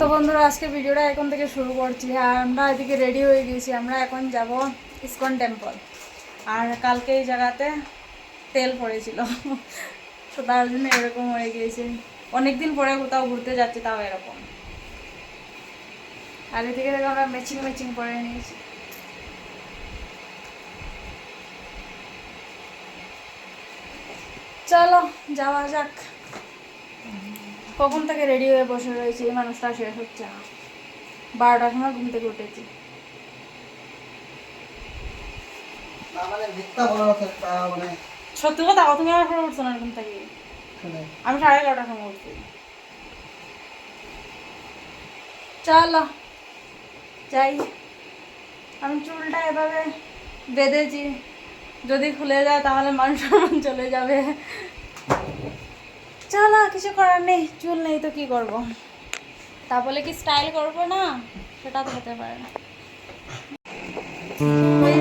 তো বন্ধুরা আজকে ভিডিওটা এখন থেকে শুরু করছি। আর আমরা এদিকে রেডি হয়ে গেছি, আমরা এখন যাব ইসকন টেম্পল। আর কালকে এই জায়গাতে তেল পড়েছিল, তো তার জন্য এরকম হয়ে গিয়েছে। অনেকদিন পরে কোথাও ঘুরতে যাচ্ছি, তাও এরকম। আর এদিকে দেখো আমরা ম্যাচিং পরে নিয়েছি। চলো যাওয়া যাক। কখন থেকে রেডি হয়ে বসে রয়েছি, এই মানুষটা শেষ হচ্ছে না। 12টার সময় ঘুম থেকে উঠেছি। সত্যি কথা, তুমি আমার সময় উঠছো না ঘুম থেকে? আমি 11:30টার সময় উঠছি। চলো যাই। আমি চুলটা এভাবে বেঁধেছি, যদি খুলে যায় তাহলে মান সম্মান চলে যাবে। চলো, কিছু করার নেই, চুল নেই তো কি করব। তা বলে কি স্টাইল করবো না, সেটা তো হতে পারে না।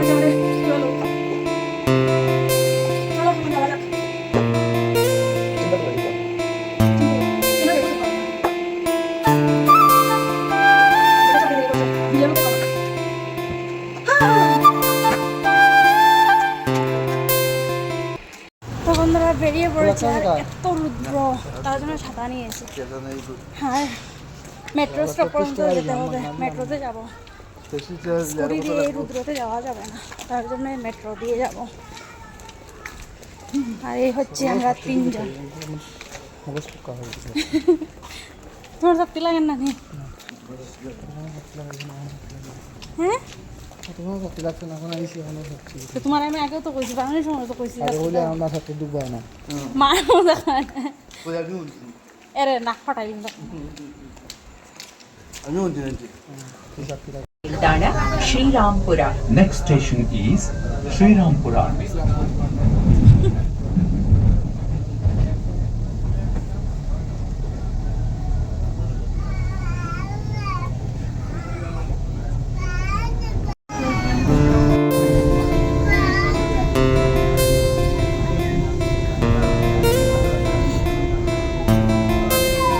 চলো চলো যাওয়া যাক। তো বন্ধুরা বেরিয়ে পড়েছে, আর এত রুদ্র, তার জন্য ছাতা নিয়েছি। হ্যাঁ, মেট্রো স্টপ পর্যন্ত যেতে হবে, মেট্রোতে যাবো। স্কুটি দিয়ে এই রুদ্রতে যাওয়া যাবে না, তার জন্য মেট্রো দিয়ে যাব। আর এই হচ্ছে আমরা 3 জন। তোমার শক্তি লাগে না? হ্যাঁ, তোমার আমি আগেও তো কইছি, বাঙালির সময় তো কইছি। মা এরে নাক ফাটাই Dana, Sri Rampura. Next station is Sri Rampura.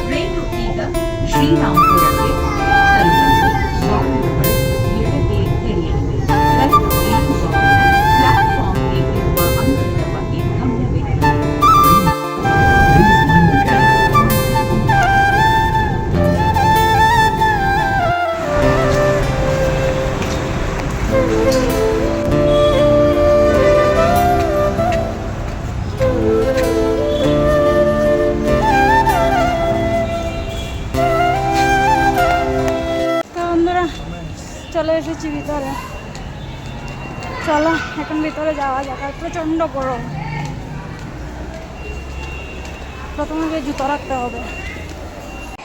Train to Ida, Sri Rampura ke Talupati, stop number 2 ತಿಳಿಯಲಿದೆ. Right train platform ಗೆ ಇರುವ ಅಂತರವಾಗಿ ಗಮನವಿರಲಿ. Please mind the gap. তো বন্ধুরা চলে এসেছি ভিতরে। চলো এখন ভিতরে যাওয়া যাক। আর প্রচণ্ড গরম, প্রথমে গিয়ে জুতো রাখতে হবে।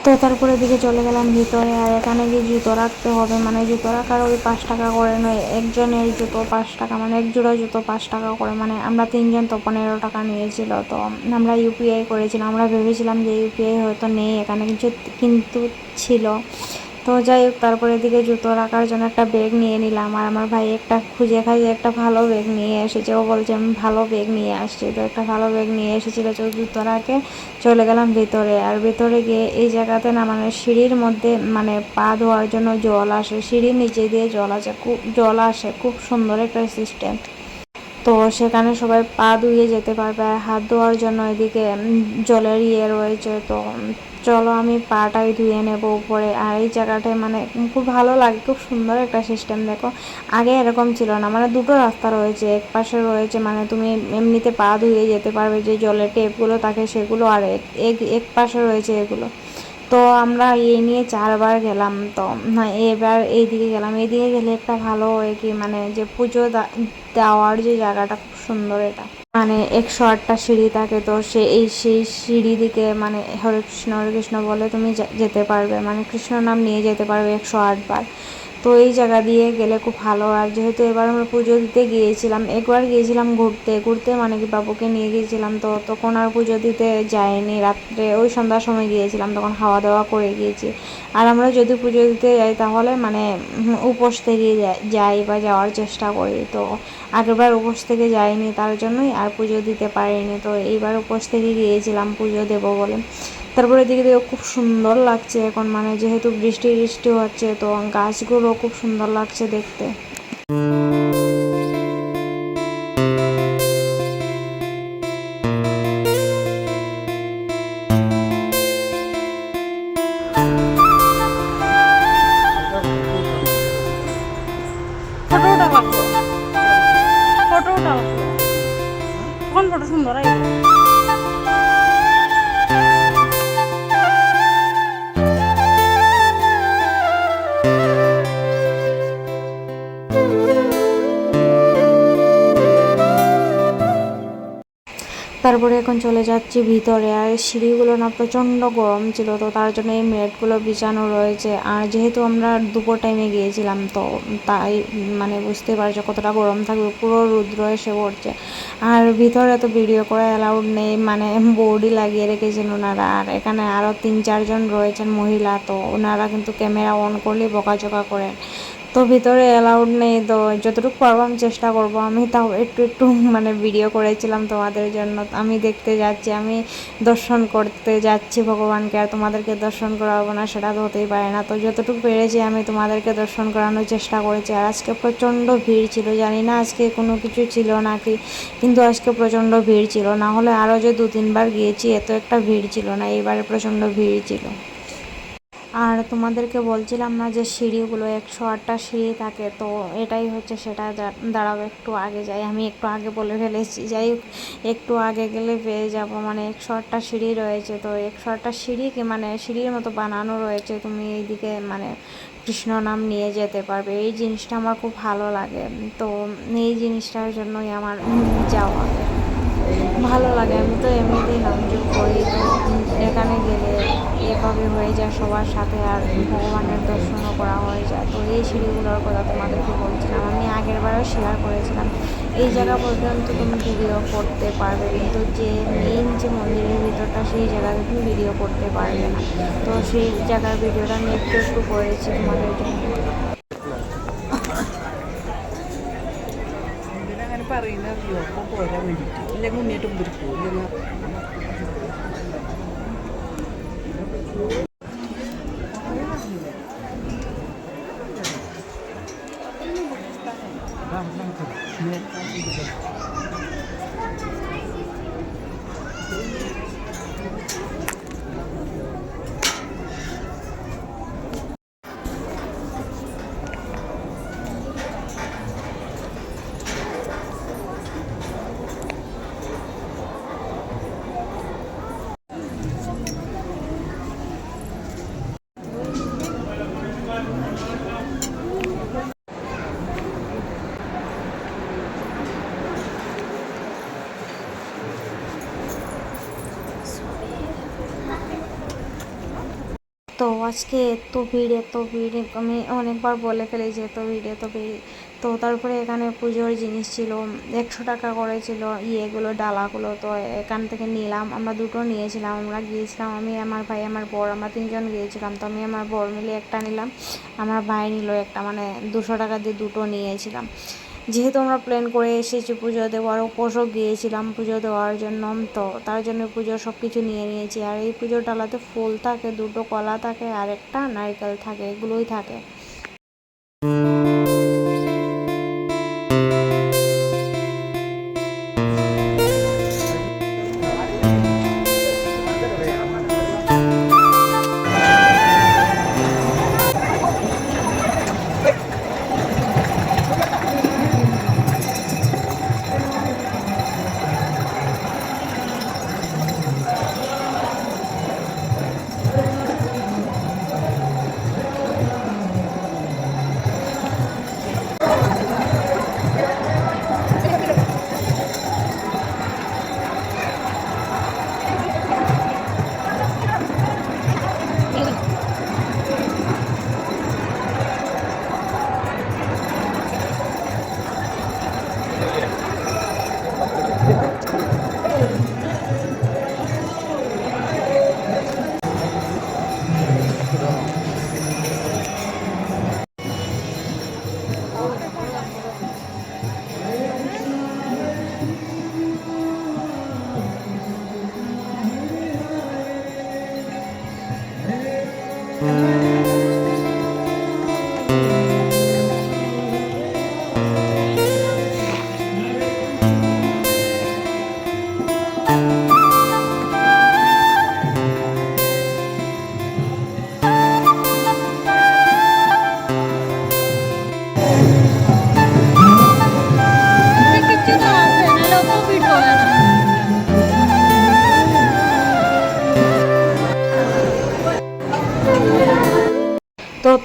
তো তারপরে দিকে চলে গেলাম ভিতরে। আর এখানে গিয়ে জুতো রাখতে হবে, মানে জুতো রাখার ওই 5 টাকা করে নয়, একজনের জুতো 5 টাকা, মানে এক জোড়া জুতো 5 টাকা করে। মানে আমরা 3 জন, তো 15 টাকা নিয়েছিল। তো আমরা ইউপিআই করেছিলাম, আমরা ভেবেছিলাম যে ইউপিআই হয়তো নেই এখানে, কিন্তু ছিল। তো যাই হোক, তারপরে দিকে জুতো রাখার জন্য একটা ব্যাগ নিয়ে নিলাম। আর আমার ভাই একটা খুঁজে একটা ভালো ব্যাগ নিয়ে এসেছে। ও বলছে আমি ভালো ব্যাগ নিয়ে আসছি, তো একটা ভালো ব্যাগ নিয়ে এসেছিলো। তো জুতো রাখে চলে গেলাম ভিতরে। আর ভিতরে গিয়ে এই জায়গাতে না, মানে সিঁড়ির মধ্যে মানে পা ধোয়ার জন্য জল আসে, সিঁড়ির নিচে দিয়ে জল আসে, খুব সুন্দর একটা সিস্টেম। তো সেখানে সবাই পা ধুয়ে যেতে পারবে। আর হাত ধোয়ার জন্য এদিকে জলের রয়েছে। তো চলো আমি পাটাই ধুয়ে নেব উপরে। আর এই জায়গাটায় মানে খুব ভালো লাগে, খুব সুন্দর একটা সিস্টেম। দেখো, আগে এরকম ছিল না, মানে দুটো রাস্তা রয়েছে। এক পাশে রয়েছে মানে তুমি এমনিতে পা ধুয়ে যেতে পারবে, যে জলের টেপগুলো থাকে সেগুলো। আর এক পাশে রয়েছে এগুলো। তো আমরা এই নিয়ে 4 বার গেলাম। তো এবার এইদিকে গেলাম। এইদিকে গেলে একটা ভালো হয় কি, মানে যে পুজো দেওয়ার যে জায়গাটা খুব সুন্দর। এটা মানে 108টা সিঁড়ি থাকে। তো সেই সিঁড়ি দিকে মানে হরে কৃষ্ণ বলে তুমি যেতে পারবে, মানে কৃষ্ণ নাম নিয়ে যেতে পারবে 108 বার। তো এই জায়গা দিয়ে গেলে খুব ভালো। আর যেহেতু এবার আমরা পুজো দিতে গিয়েছিলাম, একবার গিয়েছিলাম ঘুরতে মানে কি বাবুকে নিয়ে গিয়েছিলাম। তো তখন আর পুজো দিতে যাইনি, রাত্রে ওই সন্ধ্যার সময় গিয়েছিলাম, তখন খাওয়া দাওয়া করে গিয়েছি। আর আমরা যদি পুজো দিতে যাই তাহলে মানে উপোস থেকে যাই বা যাওয়ার চেষ্টা করি। তো আগেরবার উপোস থেকে যাইনি, তার জন্যই আর পুজো দিতে পারিনি। তো এইবার উপোস থেকে গিয়েছিলাম পুজো দেবো বলে। তারপরে এদিকে দেখো খুব সুন্দর লাগছে এখন, মানে যেহেতু বৃষ্টি বৃষ্টি হচ্ছে তো গাছগুলো খুব সুন্দর লাগছে দেখতে। ফটোটা লাগবো, ফটোটা লাগবো, কোন ফটো সুন্দর আই। তারপরে এখন চলে যাচ্ছি ভিতরে, আর সিঁড়িগুলো না প্রচণ্ড গরম ছিল, তো তার জন্য এই ম্যাটগুলো বিছানো রয়েছে। আর যেহেতু আমরা দুপুর টাইমে গিয়েছিলাম তো তাই মানে বুঝতে পারছো কতটা গরম থাকবে, পুরো রৌদ্র এসে পড়ছে। আর ভিতরে তো ভিডিও করা অ্যালাউড নেই, মানে বোর্ডই লাগিয়ে রেখেছেন ওনারা। আর এখানে আরও 3-4 জন রয়েছেন মহিলা, তো ওনারা কিন্তু ক্যামেরা অন করলেই বকাঝকা করেন, তো ভিতরে অ্যালাউড নেই। তো যতটুকু পারবো আমি চেষ্টা করব, আমি তাও একটু একটু মানে ভিডিও করেছিলাম তোমাদের জন্য। আমি দেখতে যাচ্ছি, আমি দর্শন করতে যাচ্ছি ভগবানকে, আর তোমাদেরকে দর্শন করাবো না সেটা তো হতেই পারে না। তো যতটুকু পেরেছি আমি তোমাদেরকে দর্শন করানোর চেষ্টা করেছি। আর আজকে প্রচণ্ড ভিড় ছিল, জানি না আজকে কোনো কিছু ছিল নাকি, কিন্তু আজকে প্রচণ্ড ভিড় ছিল। না হলে আরও যে 2-3 বার গিয়েছি এত একটা ভিড় ছিল না, এবারে প্রচণ্ড ভিড় ছিল। আর তোমাদেরকে বলছিলাম না যে সিঁড়িগুলো 108টা সিঁড়ি থাকে, তো এটাই হচ্ছে সেটা। দাঁড়াও একটু আগে যাই, আমি একটু আগে বলে ফেলেছি, যাই হোক একটু আগে গেলে পেয়ে যাব। মানে 108টা সিঁড়ি রয়েছে, তো 108টা সিঁড়িকে মানে সিঁড়ির মতো বানানো রয়েছে, তুমি এইদিকে মানে কৃষ্ণ নাম নিয়ে যেতে পারবে। এই জিনিসটা আমার খুব ভালো লাগে, তো এই জিনিসটার জন্যই আমার যাওয়া ভালো লাগে। আমি তো এমনিতেই নামযোগ করি, তো এখানে গেলে এভাবে হয়ে যায় সবার সাথে, আর ভগবানের দর্শনও করা হয়ে যায়। তো এই সিঁড়িগুলোর কথা তোমাদেরকে বলছিলাম, আমি আগেরবারও শেয়ার করেছিলাম। এই জায়গা পর্যন্ত তুমি ভিডিও করতে পারবে, কিন্তু যে মেইন যে মন্দিরের ভিতরটা সেই জায়গাতে তুমি ভিডিও করতে পারবে না। তো সেই জায়গার ভিডিওটা আমি একটু একটু করেছি তোমাদের জন্য। അങ്ങനെ പറയുന്നറിയോ അപ്പോൾ പോരാൻ വേണ്ടിയിട്ട് ഇല്ലെങ്കിൽ മുന്നേറ്റം പിടിക്കും ഇല്ലെങ്കിൽ তো আজকে এত ভিড় এত ভিড়, আমি অনেকবার বলে ফেলি যে এত ভিড় এত ভিড়। তো তারপরে এখানে পুজোর জিনিস ছিল, 100 টাকা করে ছিল ইয়েগুলো ডালাগুলো, তো এখান থেকে নিলাম। আমরা দুটো নিয়েছিলাম, আমরা গিয়েছিলাম আমি, আমার ভাই, আমার বর, আমরা 3 জন গিয়েছিলাম। তো আমি আমার বর মিলে একটা নিলাম, আমার ভাই নিল একটা, মানে 200 টাকা দিয়ে দুটো নিয়েছিলাম। যেহেতু আমরা প্ল্যান করে এসেছি পুজো দেওয়ার, উপোসও গিয়েছিলাম পুজো দেওয়ার জন্য, তো তার জন্য পুজোর সব কিছু নিয়ে নিয়েছি। আর এই পুজোর ডালাতে ফুল থাকে, দুটো কলা থাকে, আর একটা নারকেল থাকে, এগুলোই থাকে।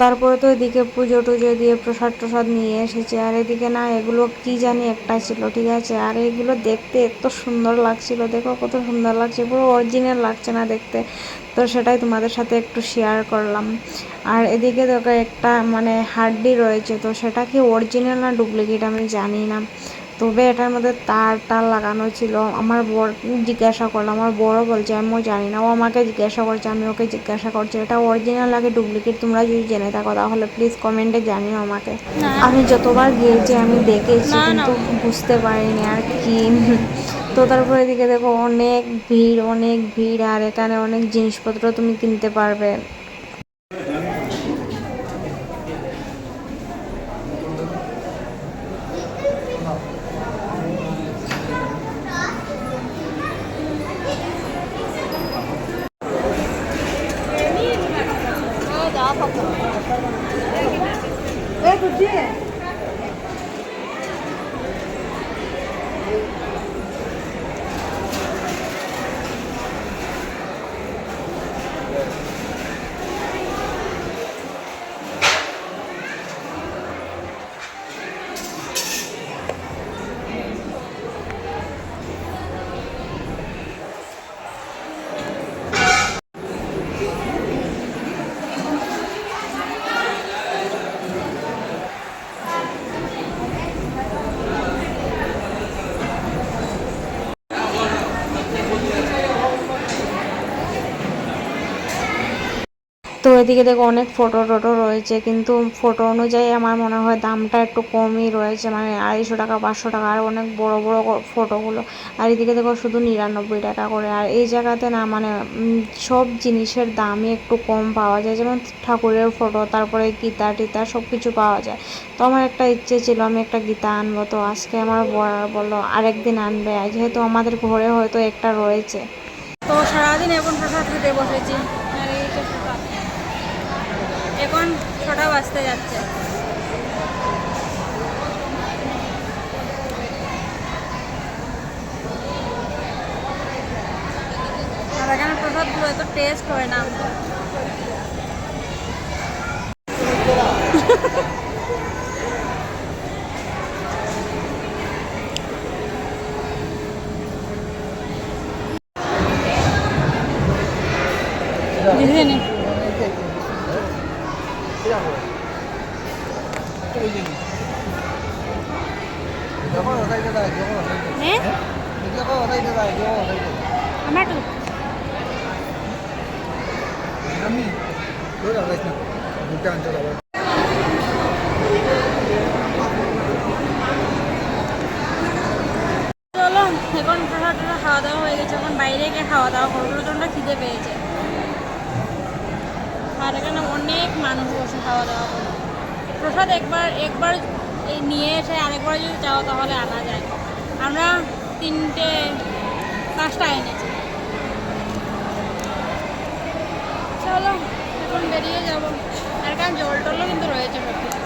তারপরে তো এদিকে পুজো টুজো দিয়ে প্রসাদ টসাদ নিয়ে এসেছে। আর এদিকে না এগুলো কি জানি একটা ছিল, ঠিক আছে। আর এগুলো দেখতে এত সুন্দর লাগছিল, দেখো কত সুন্দর লাগছে, পুরো অরিজিনাল লাগছে না দেখতে। তো সেটাই তোমাদের সাথে একটু শেয়ার করলাম। আর এদিকে দেখো একটা মানে হাড্ডি রয়েছে, তো সেটা কি অরিজিনাল না ডুপ্লিকেট আমি জানি না। তবে এটার মধ্যে তার টার লাগানো ছিল। আমার বর জিজ্ঞাসা করলাম, আমার বড়ও বলছে আমিও জানি না, ও আমাকে জিজ্ঞাসা করছে, আমি ওকে জিজ্ঞাসা করছি এটা অরিজিনাল লাগে ডুপ্লিকেট, তোমরা যদি জেনে থাকো তাহলে প্লিজ কমেন্টে জানিও আমাকে। আমি যতবার গিয়েছি আমি দেখেছি কিন্তু বুঝতে পারিনি আর কি। তো তারপরে এদিকে দেখো অনেক ভিড় আর এখানে অনেক জিনিসপত্র তুমি কিনতে পারবে। তো এদিকে দেখো অনেক ফটো টটো রয়েছে, কিন্তু ফটো অনুযায়ী আমার মনে হয় দামটা একটু কমই রয়েছে, মানে 250 টাকা 500 টাকা, আর অনেক বড় বড় ফটোগুলো। আর এদিকে দেখো শুধু 99 টাকা করে। আর এই জায়গাতে না মানে সব জিনিসের দামই একটু কম পাওয়া যায়, যেমন ঠাকুরের ফটো, তারপরে গীতা টিতা সব কিছু পাওয়া যায়। তো আমার একটা ইচ্ছে ছিল আমি একটা গীতা আনবো, তো আজকে আমার বর বললো আরেকদিন আনবে, যেহেতু আমাদের ঘরে হয়তো একটা রয়েছে। তো সারাদিন এখন প্রসাদ খেতে বসেছি। আর এই যে প্রসাদ এখন 6টা বাজতে যাচ্ছে। আর এখানে প্রসাদগুলো এত টেস্ট হয় না। চলো এখন প্রসাদটা খাওয়া দাওয়া হয়ে গেছে, এখন বাইরে গিয়ে খাওয়া দাওয়া করবো, প্রচণ্ড খিদে পেয়েছে। আর এখানে অনেক মানুষ বসে খাওয়া দাওয়া করে। প্রসাদ একবার এই নিয়ে এসে আরেকবার যদি চাও তাহলে আনা যায়। আমরা 3টে 5টা এনেছি। চলো এখন বেরিয়ে যাবো। আর এখানে জল টলও কিন্তু রয়েছে সব কিছু।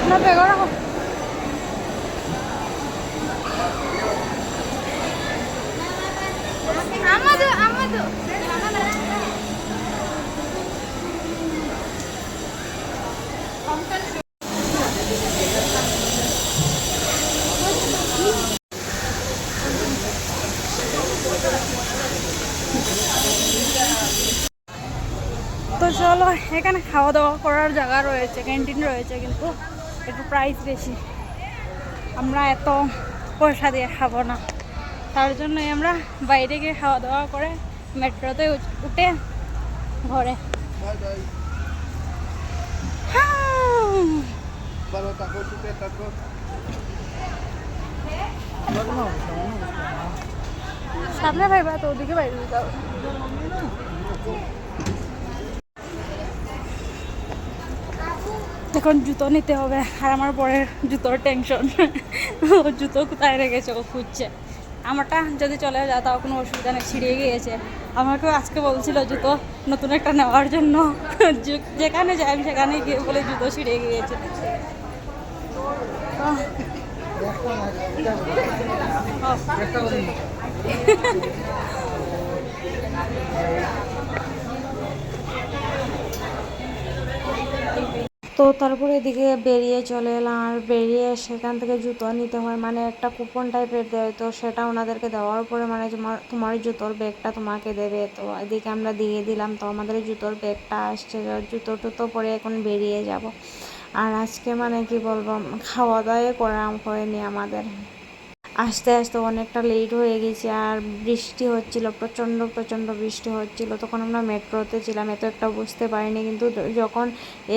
না বেগো রাখো। আমাদের তো চলো এখানে খাওয়া দাওয়া করার জায়গা রয়েছে, ক্যান্টিন রয়েছে, কিন্তু একটু প্রাইস বেশি। আমরা এত পয়সা দিয়ে খাবো না, তার জন্যই আমরা বাইরে গিয়ে খাওয়া দাওয়া করে মেট্রোতে উঠে ঘরে। সামনে ভাইবা তো ওদিকে বাইরে যাও। এখন জুতো নিতে হবে, আর আমার পরের জুতোর টেনশন। ও জুতো কোথায় রেখেছে ও খুঁজছে। আমারটা যদি চলে যায় তাও কোনো অসুবিধা নেই, ছিঁড়ে গিয়েছে। আমাকেও আজকে বলছিল জুতো নতুন একটা নেওয়ার জন্য, যেখানে যাই আমি সেখানে গিয়ে বলে জুতো ছিঁড়ে গিয়েছে। তো তো তারপরে এদিকে বেরিয়ে চলে এলাম, আর বেরিয়ে সেখান থেকে জুতো নিতে হয়, মানে একটা কুপন টাইপের দেয়, তো সেটা ওনাদেরকে দেওয়ার পরে মানে তোমার জুতোর ব্যাগটা তোমাকে দেবে। তো এদিকে আমরা দিয়ে দিলাম, তো আমাদের জুতোর ব্যাগটা আসছে, জুতো টুতো পরে এখন বেরিয়ে যাব। আর আজকে মানে কি বলবো, খাওয়া দাওয়া করা হয়নি আমাদের, আস্তে আস্তে অনেকটা লেট হয়ে গেছে। আর বৃষ্টি হচ্ছিল, প্রচণ্ড প্রচণ্ড বৃষ্টি হচ্ছিল। তখন আমরা মেট্রোতে ছিলাম, এত একটা বুঝতে পারিনি, কিন্তু যখন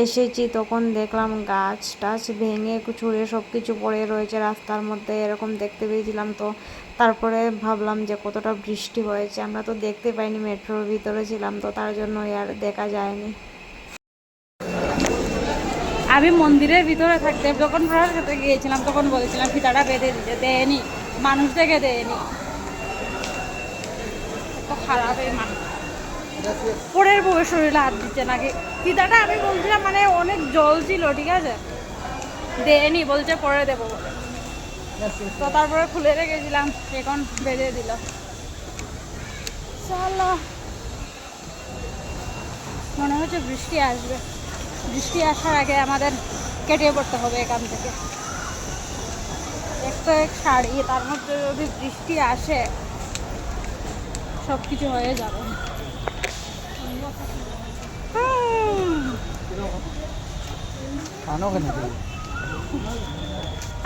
এসেছি তখন দেখলাম গাছ টাছ ভেঙে ছুঁড়ে সব কিছু পড়ে রয়েছে রাস্তার মধ্যে, এরকম দেখতে পেয়েছিলাম। তো তারপরে ভাবলাম যে কতটা বৃষ্টি হয়েছে, আমরা তো দেখতে পাইনি, মেট্রোর ভিতরে ছিলাম, তো তার জন্য আর দেখা যায়নি। আমি মন্দিরের ভিতরে থাকতে যখন প্রসাদ খেতে গিয়েছিলাম তখন বলেছিলাম ফিতাটা বেঁধে দিতে, দেয়নি, মানুষ থেকে দেয়নি। তো খারাপ এই মানুষ, পরের বউয়ের শরীরে হাত দিচ্ছে নাকি। ফিতাটা আমি বলছিলাম মানে অনেক জল ছিল, ঠিক আছে, দেয়নি, বলছে পরে দেবো বলে। তো তারপরে খুলে রেখেছিলাম, এখন বেঁধে দিল। চলো, মনে হচ্ছে বৃষ্টি আসবে, বৃষ্টি আসার আগে আমাদের কেটে পড়তে হবে এখান থেকে। এক তো এক শাড়ি, তার মধ্যে যদি বৃষ্টি আসে সব কিছু হয়ে যাবে।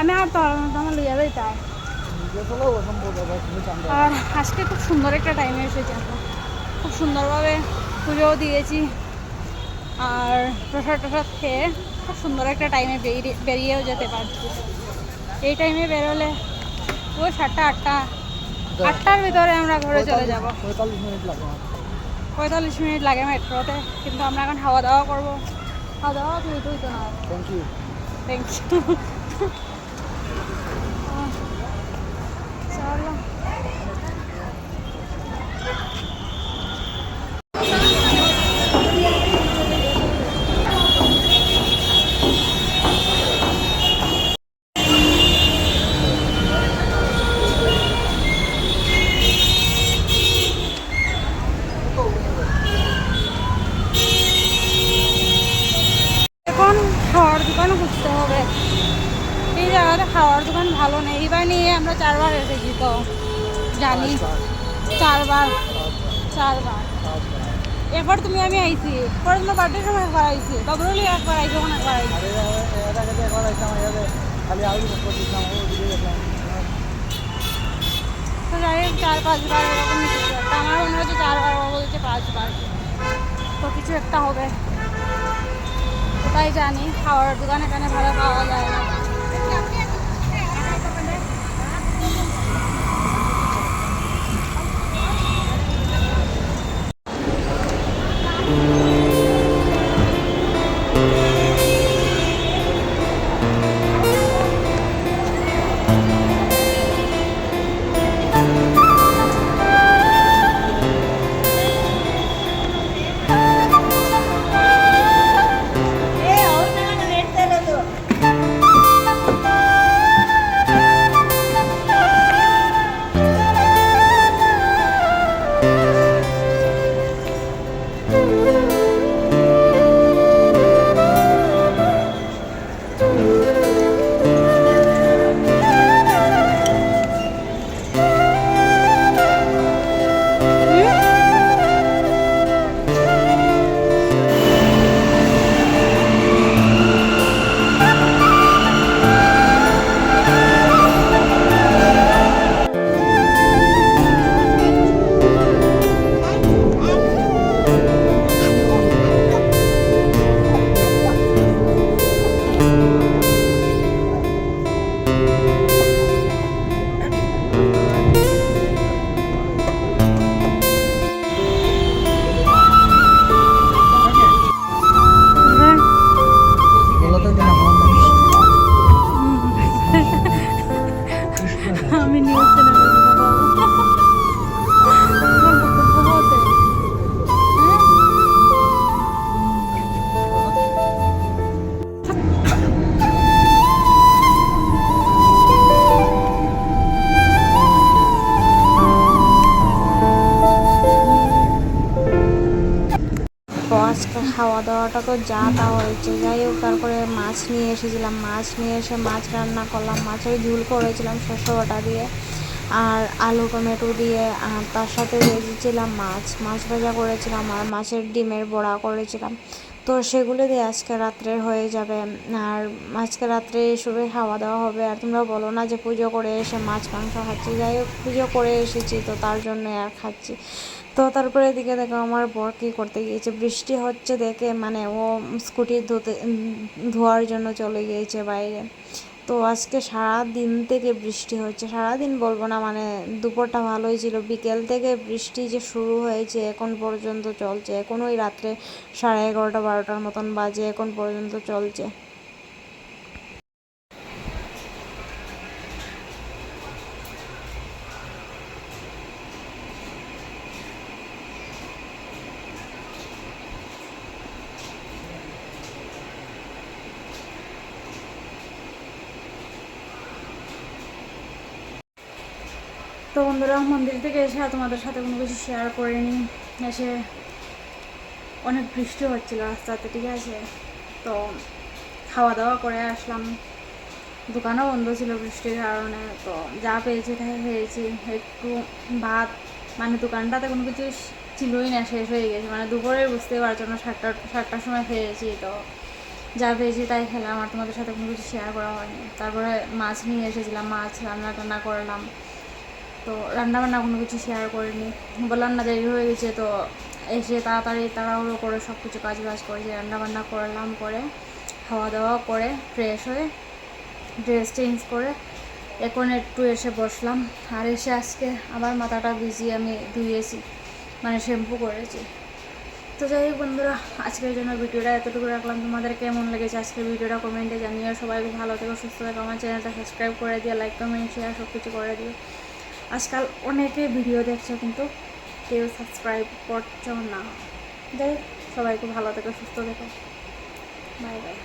আমি আর তোমার লইয়া যাইতাম। আর আজকে খুব সুন্দর একটা টাইমে এসেছি আমরা, খুব সুন্দরভাবে পুজোও দিয়েছি, আর প্রসাদ টসাদ খেয়ে খুব সুন্দর একটা টাইমে বেরিয়েও যেতে পারছি। এই টাইমে বেরোলে ওই 7টা-8টার ভিতরে আমরা ঘরে চলে যাব। 45 মিনিট লাগে মেট্রোতে, কিন্তু আমরা এখন খাওয়া দাওয়া করবো। খাওয়া দাওয়া তুই তো না। Thank you. চলো, খাওয়ার দোকান খুঁজতে হবে। এই জায়গাতে খাওয়ার দোকান ভালো নেই, এবার নিয়ে আমরা 4বার এসেছি, তো জানি 4বার। একবার তুমি আমি আইছি, পরে তোমার বার্থডের সময় একবার আইছি, বাবরুলি একবার আইছি, ওখানে একবার আইছি। তো যাই হোক 4-5বার এরকম কিছু একটা, আমার মনে হচ্ছে 4বার, বলছে 5বার, তো কিছু একটা হবে। তাই জানি খাওয়ার দোকান এখানে ভালো পাওয়া যায় না। খাওয়া দাওয়াটা তো যা তা হয়েছে। যাই হোক, তারপরে মাছ নিয়ে এসেছিলাম, মাছ নিয়ে এসে মাছ রান্না করলাম, মাছের ঝোল করেছিলাম শস্য বাটা দিয়ে আর আলু টমেটো দিয়ে, আর তার সাথে ভেজেছিলাম মাছ ভাজা করেছিলাম আর মাছের ডিমের বড়া করেছিলাম। তো সেগুলো দিয়ে আজকে রাত্রে হয়ে যাবে। আর আজকে রাত্রে এসবে খাওয়া দাওয়া হবে। আর তোমরা বলো না যে পুজো করে এসে মাছ মাংস খাচ্ছি। যাই হোক, পুজো করে এসেছি তো তার জন্য আর খাচ্ছি। তো তারপরে এদিকে দেখো আমার বর কী করতে গিয়েছে, বৃষ্টি হচ্ছে দেখে মানে ও স্কুটি ধোয়ার জন্য চলে গিয়েছে বাইরে। তো আজকে সারা দিন থেকে বৃষ্টি হচ্ছে, সারাদিন বলবো না, মানে দুপুরটা ভালোই ছিল, বিকেল থেকে বৃষ্টি যে শুরু হয়েছে এখন পর্যন্ত চলছে। এখন ওই রাত্রে 11:30 12টার মতন বাজে, এখন পর্যন্ত চলছে। তো বন্ধুরা, মন্দির থেকে এসে আর তোমাদের সাথে কোনো কিছু শেয়ার করিনি। এসে অনেক বৃষ্টি হচ্ছিল রাস্তাতে, ঠিক আছে। তো খাওয়া দাওয়া করে আসলাম, দোকানও বন্ধ ছিল বৃষ্টির কারণে। তো যা পেয়েছি তাই খেয়েছি। একটু ভাত, মানে দোকানটাতে কোনো কিছু ছিলই না, শেষ হয়ে গেছে, মানে দুপুরে বুঝতেই পারছো না, 7টার সময় খেয়েছি। তো যা পেয়েছি তাই খেলাম, আর তোমাদের সাথে কোনো কিছু শেয়ার করা হয়নি। তারপরে মাছ নিয়ে এসেছিলাম, মাছ রান্না করলাম। তো রান্নাবান্না কোনো কিছু শেয়ার করিনি, বললাম না দেরি হয়ে গেছে। তো এসে তাড়াহুড়ো করে সব কিছু কাজ করেছি, রান্নাবান্না করলাম, করে খাওয়া দাওয়া করে ফ্রেশ হয়ে ড্রেস চেঞ্জ করে এখন একটু এসে বসলাম। আর এসে আজকে আবার মাথাটা ভিজিয়ে আমি ধুয়েছি, মানে শ্যাম্পু করেছি। তো যাই হোক বন্ধুরা, আজকের জন্য ভিডিওটা এতটুকু রাখলাম। তোমাদের কেমন লেগেছে আজকের ভিডিওটা কমেন্টে জানিয়ে। সবাই ভালো থেকো, সুস্থ থেকো, আমার চ্যানেলটা সাবস্ক্রাইব করে দিয়ে, লাইক কমেন্ট শেয়ার সব কিছু করে দিও। আজকাল অনেকে ভিডিও দেখছো কিন্তু কেউ সাবস্ক্রাইব করছো না। যাই হোক, সবাইকে ভালো থেকো, সুস্থ থেকো, বাই বাই।